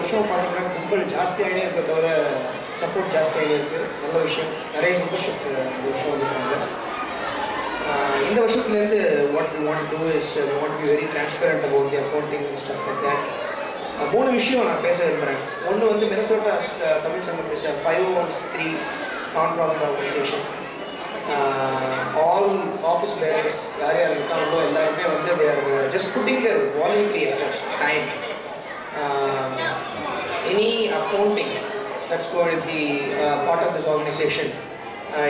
வருஷம் பார்த்தீங்கன்னா கும்பல் ஜாஸ்தியாகவே இருக்க தவிர சப்போர்ட் ஜாஸ்தியாகவே இருக்குது. நல்ல விஷயம். நிறைய மெம்பர்ஷிப் இந்த வருஷம் வந்துருக்காங்க. இந்த வருஷத்துலேருந்து what we want to is we want be very transparent about the accounting and stuff like that. 3 விஷயம் நான் பேச விரும்புகிறேன். ஒன்று வந்து Minnesota Tamil Sangam is 5013 nonprofit organisation. All office bearers யார் யார் இருக்காங்களோ எல்லாருமே வந்து they are just putting their voluntary effort, time. Any accounting that's going to be part of this organization.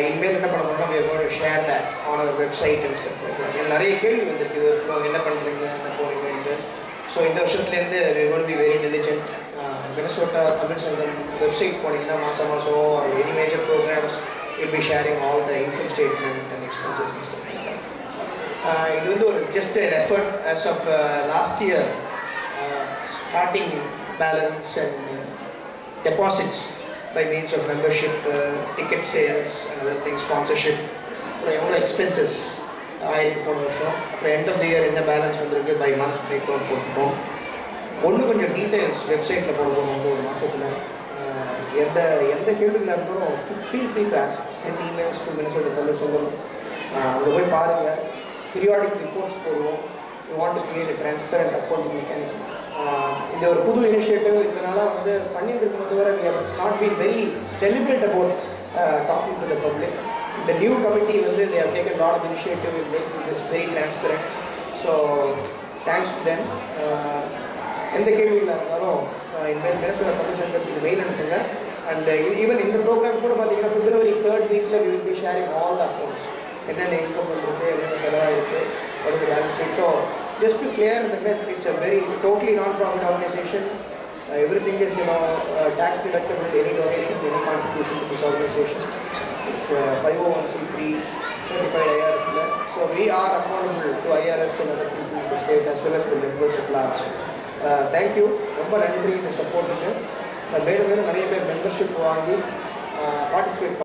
இனிமேல் என்ன பண்ண போகிறோம்னா we are going to share that on our website and stuff like that. நிறைய கேள்வி வந்திருக்கு, என்ன பண்ணுறீங்க, என்ன போகிறீங்க. ஸோ இந்த வருஷத்துலேருந்து we are going to be very diligent. Minnesota Tamil சங்கம் வெப்சைட் போனீங்கன்னா மாதம் or any major programs we'll be sharing all the income statement and expenses and stuff like that. இது வந்து ஒரு just an effort as of last year, starting balance and deposits by means of membership, ticket sales and other things, sponsorship. அப்புறம் எவ்வளோ expenses ஆயிருக்கு போன வருஷம். அப்புறம் end of the year என்ன பேலன்ஸ் வந்திருக்கு பை மந்த் ரிப்போர்ட் போட்டுப்போம். கொஞ்சம் டீட்டெயில்ஸ் வெப்சைட்டில் போடுவோம். ஒரு மாதத்தில் எந்த கேள்வியில் இருந்தாலும் feel free to ask. Send emails to Minnesota Tamil Sangam. அங்கே போய் பாருங்கள். பீரியாடிக் ரிப்போர்ட்ஸ் போடுவோம். We want to create a transparent accounting mechanism. இந்த ஒரு புது இனிஷியேட்டிவ் இதனால வந்து பண்ணிட்டு இருக்கும் தவிர we have not been very deliberate about talking to the public. The new committee வந்து they have taken a lot of initiative in making this very transparent. So thanks to them. எந்த கேள்வியில் இருந்தாலும் இனிமேல் மினசோட்டா தமிழ் சங்கத்துக்கு mail அனுப்புங்க. And even இந்த program கூட பார்த்தீங்கன்னா February 3rd வீக்கில் we will be sharing all the accounts. என்னென்ன இன்கம் இருக்குது, என்னென்ன செலவாக இருக்குது, what the balance sheet. So just to clear the myth, it's a very totally non-profit organization. Everything is tax deductible, any donation, any contribution to this organization. It's 501c3 certified IRS. So we are accountable to IRS and other people in the state as well as the members at large. Thank you. ரொம்ப நன்றி இந்த சப்போர்ட்டுக்கு. மேலும் நிறைய பேர் membership வாங்கி participate